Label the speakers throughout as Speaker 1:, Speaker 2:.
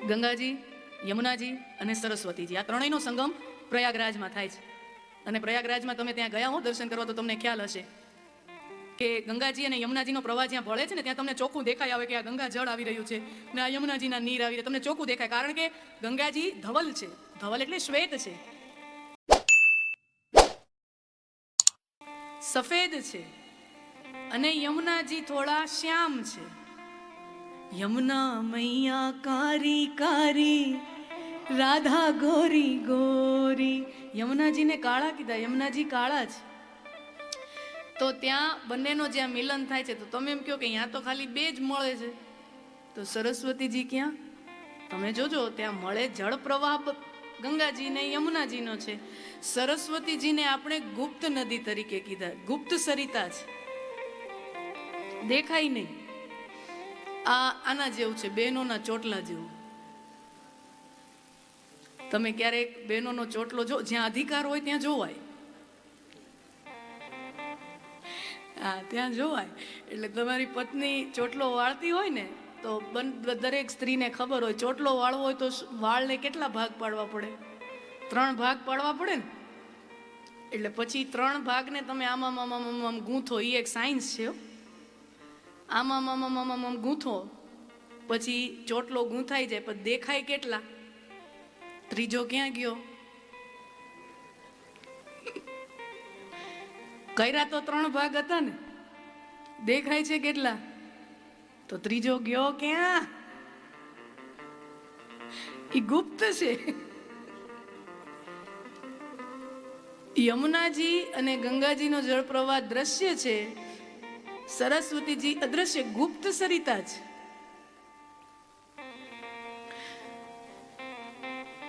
Speaker 1: ગંગાજી, યમુનાજી અને સરસ્વતીજી, આ ત્રણેયનો સંગમ પ્રયાગરાજમાં થાય છે. અને પ્રયાગરાજમાં તમે ત્યાં ગયા હો દર્શન કરવા તો તમને ખ્યાલ હશે કે ગંગાજી અને યમુનાજીનો પ્રવાહ જ્યાં ભળે છે ને ત્યાં તમને ચોખ્ખું દેખાય આવે કે આ ગંગા જળ આવી રહ્યું છે ને આ યમુનાજીના નીર આવી રહ્યા, તમને ચોખ્ખું દેખાય. કારણ કે ગંગાજી ધવલ છે, ધવલ એટલે શ્વેત છે, સફેદ છે, અને યમુનાજી થોડા શ્યામ છે. યમુના મૈયા કારી કારી, રાધા ગોરી ગોરી. યમુનાજીને કાળા કીધા, યમુનાજી કાળા છે. તો ત્યાં બંનેનો જ્યાં મિલન થાય છે તો તમે એમ કહો કે અહીંયા તો ખાલી બે જ મળે છે, તો સરસ્વતીજી ક્યાં? તમે જોજો ત્યાં મળે જળ પ્રવાહ ગંગાજી ને યમુનાજીનો છે. સરસ્વતીજીને આપણે ગુપ્ત નદી તરીકે કીધા, ગુપ્ત સરિતા છે, દેખાય નહીં. આના જેવું છે, બહેનોના ચોટલા જેવું. તમે ક્યારેક બહેનોનો ચોટલો જો, જ્યાં અધિકાર હોય ત્યાં જોવાય, હા ત્યાં જોવાય. એટલે તમારી પત્ની ચોટલો વાળતી હોય ને તો દરેક સ્ત્રીને ખબર હોય ચોટલો વાળવો હોય તો વાળને કેટલા ભાગ પાડવા પડે? 3 ભાગ પાડવા પડે ને. એટલે પછી 3 ભાગને તમે આમ ગૂંથો, એ એક સાયન્સ છે. આમ ગૂંથો પછી ચોટલો ગૂંથાઈ જાય, પણ દેખાય કેટલા? ત્રીજો ક્યાં ગયો? કર્યા તો 3 ભાગ હતા ને, દેખાય છે કેટલા? તો ત્રીજો ગયો ક્યાં? એ ગુપ્ત છે. યમુનાજી અને ગંગાજીનો જળ પ્રવાહ દ્રશ્ય છે, સરસ્વતીજી અદ્રશ્ય ગુપ્ત સરિતા છે.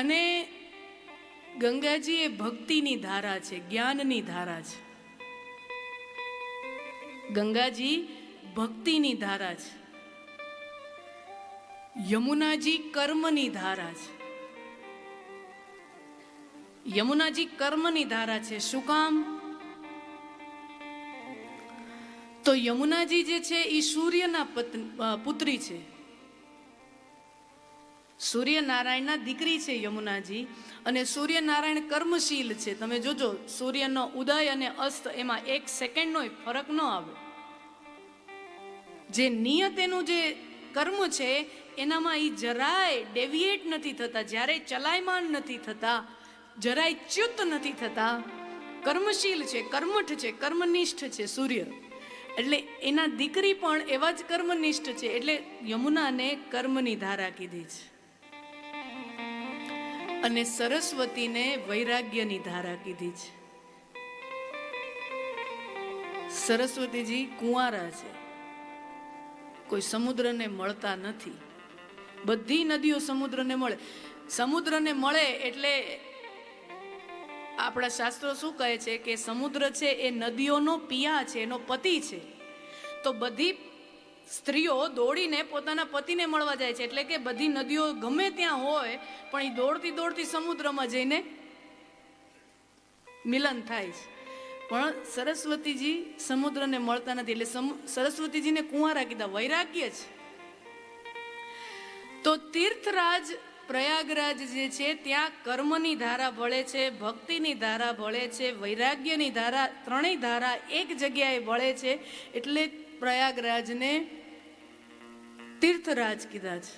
Speaker 1: અને ગંગાજી એ ભક્તિની ધારા છે, જ્ઞાનની ધારા છે. ગંગાજી ભક્તિની ધારા છે, યમુનાજી કર્મની ધારા છે. યમુનાજી કર્મની ધારા છે. શું કામ? તો યમુનાજી જે છે એ સૂર્યના પુત્રી છે, સૂર્યનારાયણના દીકરી છે યમુનાજી. અને સૂર્યનારાયણ કર્મશીલ છે. તમે જોજો સૂર્યનો ઉદય અને અસ્ત એમાં 1 સેકન્ડનો ફરક ન આવે. જે નિયત એનું જે કર્મ છે એનામાં એ જરાય ડેવિએટ નથી થતા, જ્યારે ચલાયમાન નથી થતા, જરાય ચ્યુત નથી થતા. કર્મશીલ છે, કર્મઠ છે, કર્મનિષ્ઠ છે સૂર્ય. એટલે એના દીકરી પણ એવા જ કર્મનિષ્ઠ છે. એટલે યમુનાને કર્મની ધારા કીધી છે, અને સરસ્વતીને વૈરાગ્યની ધારા કીધી છે. સરસ્વતીજી કુંવારા છે, કોઈ સમુદ્રને મળતા નથી. બધી નદીઓ સમુદ્રને મળે. સમુદ્રને મળે એટલે આપણા શાસ્ત્રો શું કહે છે કે સમુદ્ર છે એ નદીઓનો પિયા છે, એનો પતિ છે. તો બધી સ્ત્રીઓ દોડીને પોતાના પતિને મળવા જાય છે. એટલે કે બધી નદીઓ ગમે ત્યાં હોય પણ એ દોડતી દોડતી સમુદ્રમાં જઈને મિલન થાય છે. પણ સરસ્વતીજી સમુદ્રને મળતા નથી, એટલે સરસ્વતીજીને કુંવારા કીધા, વૈરાગ્ય છે. તો તીર્થરાજ પ્રયાગરાજ જે છે ત્યાં કર્મની ધારા ભળે છે, ભક્તિની ધારા ભળે છે, વૈરાગ્યની ધારા, ત્રણેય ધારા એક જગ્યાએ ભળે છે. એટલે પ્રયાગરાજને તીર્થરાજ કીધા છે.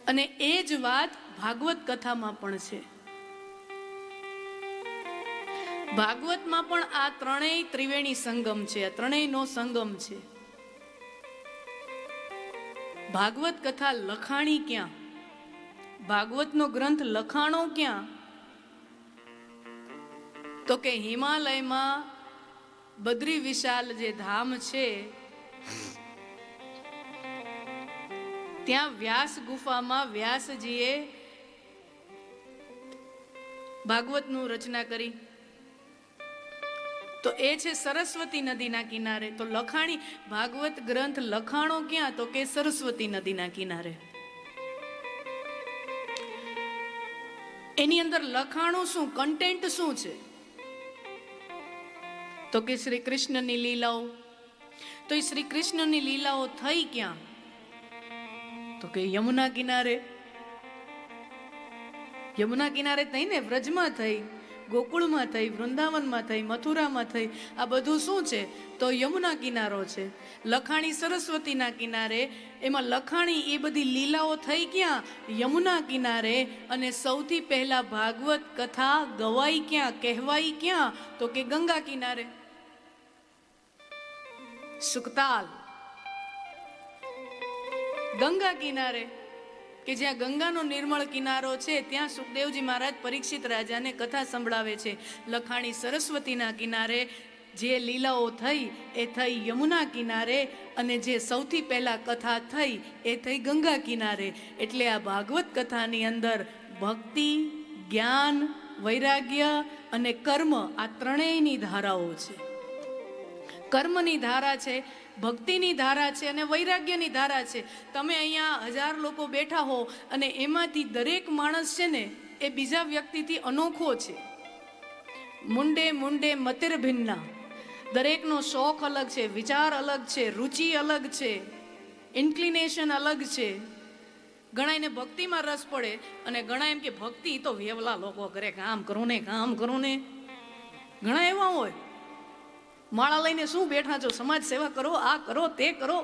Speaker 1: અને એ જ વાત ભાગવત કથામાં પણ છે. ભાગવતમાં પણ આ ત્રણેય ત્રિવેણી સંગમ છે, આ ત્રણેયનો સંગમ છે. ભાગવત કથા લખાણી ક્યાં? ભાગવતનો ગ્રંથ લખાણો ક્યાં? તો કે હિમાલયમાં બદ્રી વિશાલ જે ધામ છે ત્યાં વ્યાસ ગુફામાં વ્યાસજીએ ભાગવતનું રચના કરી. તો એ છે સરસ્વતી નદીના કિનારે. તો લખાણી ભાગવત ગ્રંથ લખાણો ક્યાં? તો કે સરસ્વતી નદીના કિનારે. એની અંદર લખાણું શું, કન્ટેન્ટ શું છે? તો કે શ્રી કૃષ્ણની લીલાઓ. તો એ શ્રી કૃષ્ણની લીલાઓ થઈ ક્યાં? તો કે યમુના કિનારે. યમુના કિનારે થઈને વ્રજમાં થઈ, ગોકુળમાં થઈ, વૃંદાવનમાં થઈ, મથુરામાં થઈ. આ બધું શું છે? તો યમુના કિનારો છે. લખાણી સરસ્વતીના કિનારે. એમાં લખાણી એ બધી લીલાઓ થઈ ક્યાં? યમુના કિનારે. અને સૌથી પહેલા ભાગવત કથા ગવાઈ ક્યાં, કહેવાઈ ક્યાં? તો કે ગંગા કિનારે. સુકતાલ, ગંગા કિનારે, કે જ્યાં ગંગાનો નિર્મળ કિનારો છે ત્યાં સુખદેવજી મહારાજ પરીક્ષિત રાજાને કથા સંભળાવે છે. લખાણી સરસ્વતીના કિનારે જે લીલાઓ થઈ એ થઈ યમુના કિનારે, અને જે સૌથી પહેલા કથા થઈ એ થઈ ગંગા કિનારે. એટલે આ ભાગવત કથાની અંદર ભક્તિ, જ્ઞાન, વૈરાગ્ય અને કર્મ આ ત્રણેયની ધારાઓ છે. કર્મની ધારા છે, ભક્તિની ધારા છે અને વૈરાગ્યની ધારા છે. તમે અહીંયા 1000 લોકો બેઠા હો અને એમાંથી દરેક માણસ છે ને એ બીજા વ્યક્તિથી અનોખો છે. મુંડે મુંડે મતિર ભિન્ના. દરેકનો શોખ અલગ છે, વિચાર અલગ છે, રુચિ અલગ છે, ઇન્ક્લિનેશન અલગ છે. ઘણા એને ભક્તિમાં રસ પડે અને ઘણા એમ કે ભક્તિ તો વેવલા લોકો કરે, કામ કરો ને કામ કરો ને. ઘણા એવા હોય, માળા લઈને શું બેઠા છો, સમાજ સેવા કરો, આ કરો, તે કરો.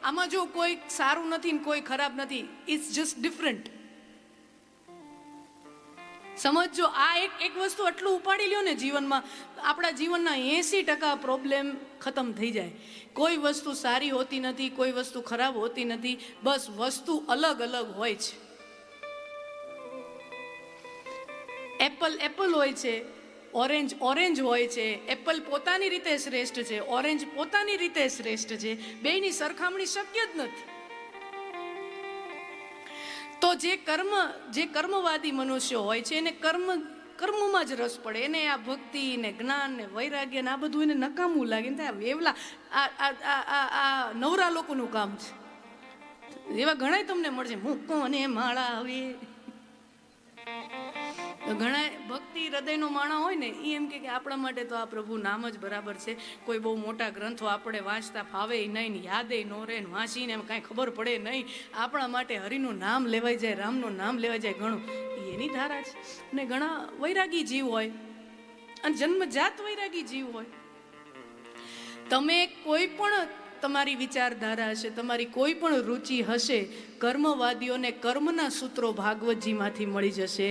Speaker 1: આમાં જો કોઈ સારું નથી ને કોઈ ખરાબ નથી, ઇટ્સ જસ્ટ ડિફરન્ટ. સમજો, આ એક વસ્તુ આટલું ઉપાડી લ્યો ને જીવનમાં, આપણા જીવનના 80% પ્રોબ્લેમ ખતમ થઈ જાય. કોઈ વસ્તુ સારી હોતી નથી, કોઈ વસ્તુ ખરાબ હોતી નથી, બસ વસ્તુ અલગ અલગ હોય છે. એપલ એપલ હોય છે, ઓરેન્જ ઓરેન્જ હોય છે. એપલ પોતાની રીતે શ્રેષ્ઠ છે, ઓરેન્જ પોતાની રીતે શ્રેષ્ઠ છે. બેયની સરખામણી શક્ય જ નથી. તો જે કર્મવાદી મનુષ્યો હોય છે એને કર્મમાં જ રસ પડે. એને આ ભક્તિ ને જ્ઞાન ને વૈરાગ્ય ને આ બધું એને નકામું લાગે ને વેવલા આ નવરા લોકોનું કામ છે. એવા ઘણા તમને મળશે, મૂકો અને માળા આવે. ઘણા ભક્તિ હૃદયનો માણા હોય ને એ એમ કે આપણા માટે તો આ પ્રભુ નામ જ બરાબર છે. કોઈ બહુ મોટા ગ્રંથો આપણે વાંચતા ફાવે નહીં, યાદે નો રહે, વાંચીને એમ કાંઈ ખબર પડે નહીં. આપણા માટે હરિનું નામ લેવાઈ જાય, રામનું નામ લેવાઈ જાય, ઘણું એની ધારા છે. અને ઘણા વૈરાગી જીવ હોય અને જન્મજાત વૈરાગી જીવ હોય. તમે કોઈ પણ તમારી વિચારધારા હશે, તમારી કોઈ પણ રુચિ હશે, કર્મવાદીઓને કર્મના સૂત્રો ભાગવતજીમાંથી મળી જશે,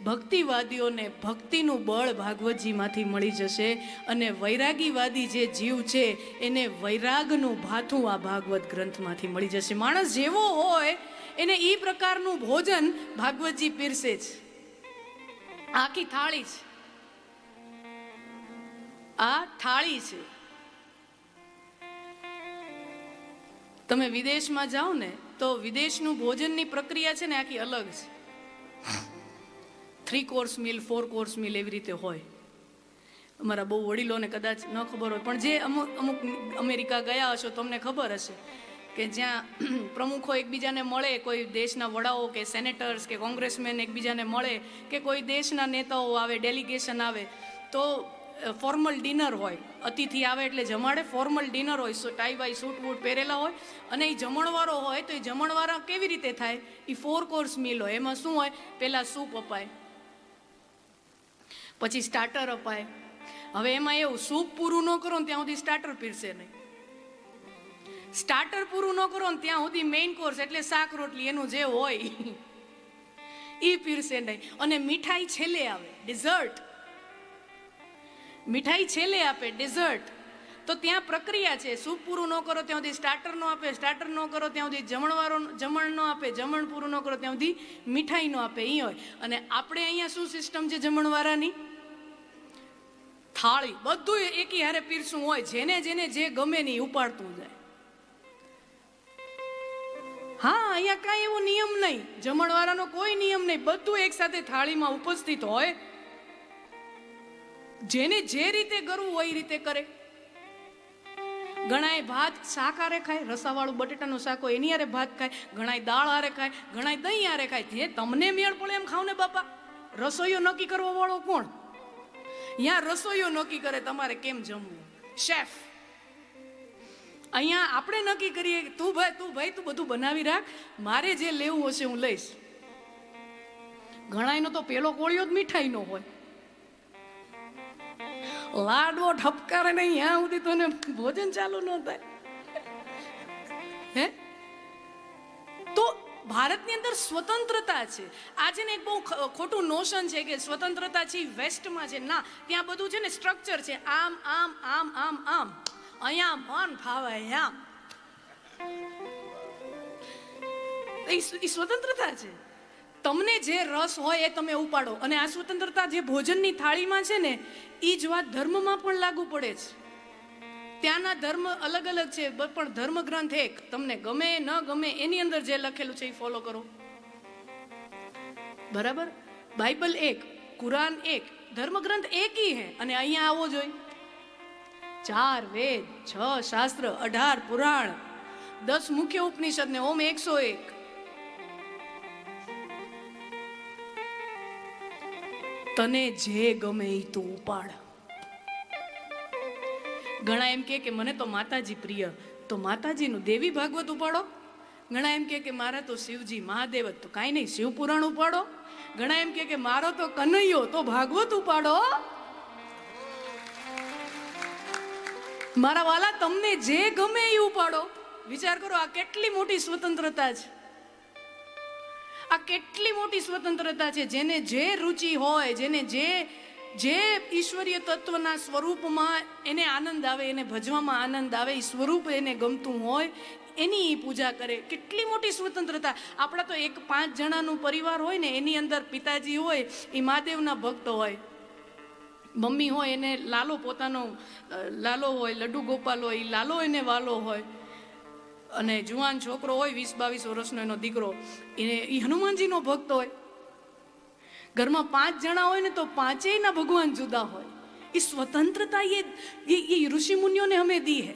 Speaker 1: ભક્તિવાદીઓને ભક્તિનું બળ ભાગવતજીમાંથી મળી જશે, અને વૈરાગીવાદી જે જીવ છે એને વૈરાગનું ભાથું આ ભાગવત ગ્રંથમાંથી મળી જશે. માણસ જેવો હોય એને એ પ્રકારનું ભોજન ભાગવતજી પીરસે છે. આખી થાળી છે, આ થાળી છે. તમે વિદેશમાં જાઓ ને તો વિદેશનું ભોજનની પ્રક્રિયા છે ને આખી અલગ છે. 3 કોર્સ મીલ, 4 કોર્સ મીલ એવી રીતે હોય. અમારા બહુ વડીલોને કદાચ ન ખબર હોય, પણ જે અમુક અમેરિકા ગયા હશો તમને ખબર હશે કે જ્યાં પ્રમુખો એકબીજાને મળે, કોઈ દેશના વડાઓ કે સેનેટર્સ કે કોંગ્રેસમેન એકબીજાને મળે, કે કોઈ દેશના નેતાઓ આવે, ડેલિગેશન આવે, તો ફોર્મલ ડિનર હોય. અતિથિ આવે એટલે જમાડે, ફોર્મલ ડિનર હોય, ટાઈ બાય સૂટ બૂટ પહેરેલા હોય. અને એ જમણવારો હોય તો એ જમણવારો કેવી રીતે થાય? એ 4 કોર્સ મીલ હોય. એમાં શું હોય? પહેલાં સૂપ અપાય, પછી સ્ટાર્ટર અપાય. હવે એમાં એવું, સૂપ પૂરું ન કરો ને ત્યાં સુધી સ્ટાર્ટર પીરસે નહીં, સ્ટાર્ટર પૂરું ન કરો ને ત્યાં સુધી મેઇન કોર્સ એટલે શાક રોટલી એનું જે હોય એ પીરસે નહીં. અને મીઠાઈ છેલ્લે આવે, ડિઝર્ટ. મીઠાઈ છેલ્લે આપે, ડેઝર્ટ. તો ત્યાં પ્રક્રિયા છે. સૂપ પૂરું ન કરો ત્યાં સુધી સ્ટાર્ટર ન આપે, સ્ટાર્ટર ન કરો ત્યાં સુધી જમણ ન આપે, જમણ પૂરું ન કરો ત્યાં સુધી મીઠાઈ ન આપે, એ હોય. અને આપણે અહીંયા શું સિસ્ટમ છે જમણવારાની? થાળી, બધું એકી હારે પીરસું હોય. જેને જેને જે ગમે નહીં ઉપાડતું જાય. હા, અહીંયા કાંઈ એવો નિયમ નહીં, જમણવારાનો કોઈ નિયમ નહીં. બધું એક સાથે થાળીમાં ઉપસ્થિત હોય. જેને જે રીતે કરવું હોય એ રીતે કરે. ઘણાય ભાત શાક હારે ખાય, રસાવાળું બટેટાનું શાક હોય એની હારે ભાત ખાય, ઘણાય દાળ હારે ખાય, ઘણાય દહીં હારે ખાય. જે તમને મેળ પડે એમ ખાવ ને બાપા. રસોઈયો નક્કી કરવા વાળો કોણ? અહીંયા રસોઈયો નક્કી કરે તમારે કેમ જમવું, શેફ. અહીંયા આપણે નક્કી કરીએ કે તું ભાઈ તું બધું બનાવી રાખ, મારે જે લેવું હશે હું લઈશ. ઘણાયનો તો પેલો કોળિયો જ મીઠાઈનો હોય, લાડવો ઠપકારે નહીં ત્યાં સુધી તો ભોજન ચાલુ ન થાય. હે તો ભારતની અંદર સ્વતંત્રતા છે. આજે ને એક બહુ ખોટું નોશન છે કે સ્વતંત્રતા છે વેસ્ટમાં છે. ના, ત્યાં બધું છે ને સ્ટ્રક્ચર છે, આમ આમ આમ આમ આમ, અહીંયા મન ફાવે આમ. એ સ્વતંત્રતા છે. તમને જે રસ હોય એ તમે ઉપાડો. અને આ સ્વતંત્રતા જે ભોજનની થાળીમાં છે ને, એ જ વાત ધર્મમાં પણ લાગુ પડે છે. ત્યાંના ધર્મ અલગ અલગ છે, પણ ધર્મ ગ્રંથ એક. તમને ગમે ન ગમે એની અંદર જે લખેલું છે એ ફોલો કરો. બરાબર? બાઇબલ એક, કુરાન એક, ધર્મ ગ્રંથ એક ही है. અને અહીંયા આવો જોઈએ 4 વેદ, 6 શાસ્ત્ર, 18 પુરાણ, 10 મુખ્ય ઉપનિષદ ને ઓમ 101. તને જે ગમે એ તું ઉપાડ. ઘણા એમ કે મને તો માતાજી પ્રિય, તો માતાજીનું દેવી ભાગવત ઉપાડો. ઘણા એમ કે મારા તો શિવજી મહાદેવ, તો કાંઈ નહીં, શિવ પુરાણ ઉપાડો. ઘણા એમ કે મારો તો કનૈયો, તો ભાગવત ઉપાડો. મારા વાલા, તમને જે ગમે એ ઉપાડો. વિચાર કરો, આ કેટલી મોટી સ્વતંત્રતા છે. આ કેટલી મોટી સ્વતંત્રતા છે. જેને જે રુચિ હોય, જેને જે ઈશ્વરીય તત્વના સ્વરૂપમાં એને આનંદ આવે, એને ભજવામાં આનંદ આવે, એ સ્વરૂપ એને ગમતું હોય, એની પૂજા કરે. કેટલી મોટી સ્વતંત્રતા. આપણા તો 5 જણાનું પરિવાર હોય ને, એની અંદર પિતાજી હોય એ મહાદેવના ભક્ત હોય, મમ્મી હોય એને લાલો પોતાનો લાલો હોય, લડ્ડુ ગોપાલ હોય, એ લાલો એને વાલો હોય, અને જુવાન છોકરો હોય 20-22 વર્ષનો એનો દીકરો, એ હનુમાનજીનો ભક્ત હોય. ઘરમાં 5 જણા હોય ને તો 5એયના ભગવાન જુદા હોય. એ સ્વતંત્રતા એ ઋષિ મુનિઓને હમે દી હે.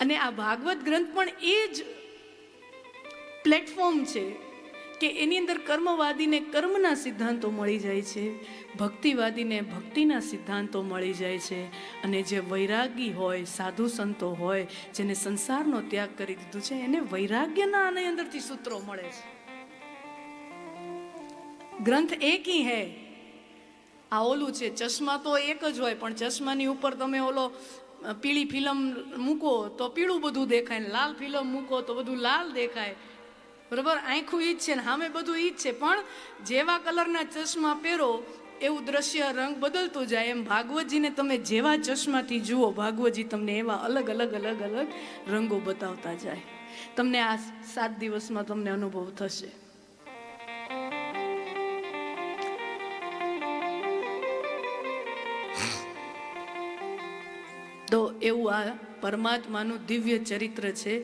Speaker 1: અને આ ભાગવત ગ્રંથ પણ એ જ પ્લેટફોર્મ છે કે એની અંદર કર્મવાદીને કર્મના સિદ્ધાંતો મળી જાય છે, ભક્તિવાદીને ભક્તિના સિદ્ધાંતો મળી જાય છે. અને જે વૈરાગી હોય, સાધુ સંતો હોય, જેને સંસારનો ત્યાગ કરી દીધું છે, એને વૈરાગ્યના આની અંદરથી સૂત્રો મળે છે. ગ્રંથ એક ही है. આ ઓલું છે, ચશ્મા તો એક જ હોય, પણ ચશ્માની ઉપર તમે ઓલો પીળી ફિલ્મ મૂકો તો પીળું બધું દેખાય, ને લાલ ફિલ્મ મૂકો તો બધું લાલ દેખાય. બરાબર? આંખું ઈ જ છે ને સામે બધું ઈ જ છે, પણ જેવા કલરના ચશ્મા પહેરો એવું દ્રશ્ય રંગ બદલતું જાય. એમ ભાગવતજીને તમે જેવા ચશ્માથી જુઓ, ભાગવતજી તમને એવા અલગ અલગ અલગ અલગ રંગો બતાવતા જાય. તમને આ 7 દિવસમાં તમને અનુભવ થશે. તો એવું આ પરમાત્માનું દિવ્ય ચરિત્ર છે.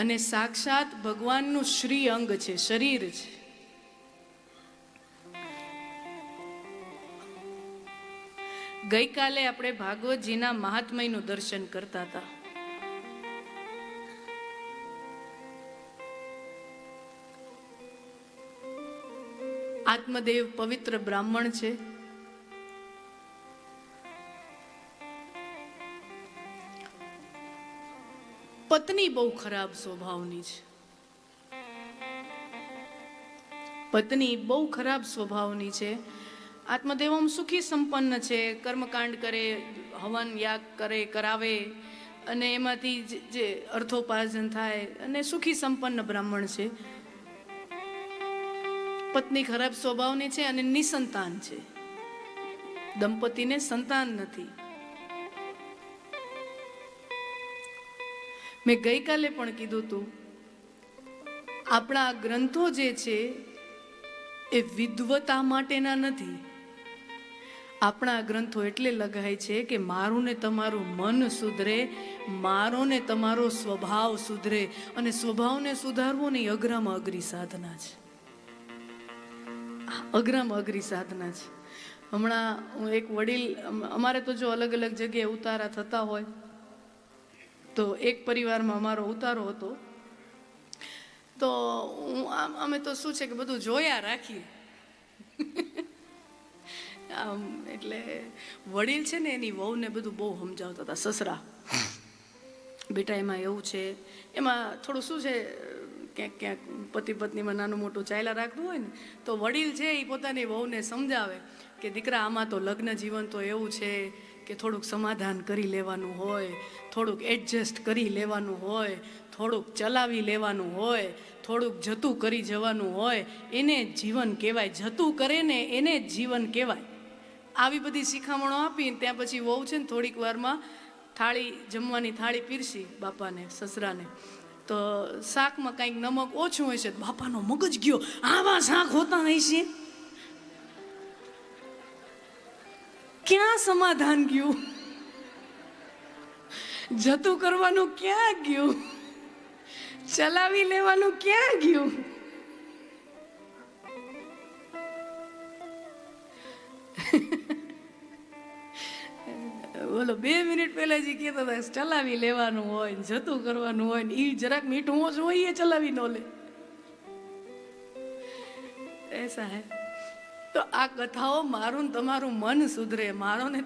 Speaker 1: અને સાક્ષાત ભગવાનનું શ્રી અંગ છે, શરીર છે. ગઈકાલે આપણે ભાગવતજીના મહાત્મયનું દર્શન કરતા હતા. આત્મદેવ પવિત્ર બ્રાહ્મણ છે. પત્ની બહુ ખરાબ સ્વભાવની છે. પત્ની બહુ ખરાબ સ્વભાવની છે. આત્મદેવ સુખી સંપન્ન છે, કર્મકાંડ કરે, હવન યાગ કરે, કરાવે, અને એમાંથી જે અર્થોપાર્જન થાય, અને સુખી સંપન્ન બ્રાહ્મણ છે. પત્ની ખરાબ સ્વભાવની છે અને નિસંતાન છે. દંપતીને સંતાન નથી. મેં ગઈકાલે પણ કીધું હતું, આપણા ગ્રંથો જે છે એ વિદ્વતા માટેના નથી. આપણા ગ્રંથો એટલે લગાય છે કે મારું ને તમારું મન સુધરે, મારો ને તમારો સ્વભાવ સુધરે. અને સ્વભાવને સુધારવો ને અઘરામાં અઘરી સાધના છે. અઘરામાં અઘરી સાધના છે. હમણાં હું એક વડીલ, અમારે તો જો અલગ અલગ જગ્યાએ ઉતારા થતા હોય, તો એક પરિવારમાં અમારો ઉતારો હતો. તો અમે તો શું છે કે બધું જોયા રાખીએ. આમ એટલે વડીલ છે ને એની વહુને બધું બહુ સમજાવતા હતા. સસરા બેટા એમાં એવું છે, એમાં થોડું શું છે, ક્યાંક ક્યાંક પતિ પત્નીમાં નાનું મોટું ચાલ્યા રાખતું હોય ને તો વડીલ છે એ પોતાની વહુને સમજાવે કે દીકરા આમાં તો લગ્ન જીવન તો એવું છે કે થોડુંક સમાધાન કરી લેવાનું હોય, થોડુંક એડજસ્ટ કરી લેવાનું હોય, થોડુંક ચલાવી લેવાનું હોય, થોડુંક જતું કરી જવાનું હોય, એને જ જીવન કહેવાય. જતું કરે ને એને જ જીવન કહેવાય. આવી બધી શિખામણો આપીને ત્યાં પછી વહુ છે ને થોડીક વારમાં થાળી, જમવાની થાળી પીરસી બાપાને સસરાને, તો શાકમાં કાંઈક નમક ઓછું હશે, બાપાનો મગજ ગયો, આવા શાક હોતા હશે. ક્યાં સમાધાન ગયું? જતું કરવાનું ક્યાં ગયું? ચલાવી લેવાનું ક્યાં ગયું? બોલો, 2 મિનિટ પહેલા જે કહેતા હતા ચલાવી લેવાનું હોય, જતું કરવાનું હોય, ને એ જરાક મીઠું ઓછું હોય એ ચલાવી ન લે. એસા હે. તો આ કથાઓ મારું ને તમારું મન સુધરે, મારો ને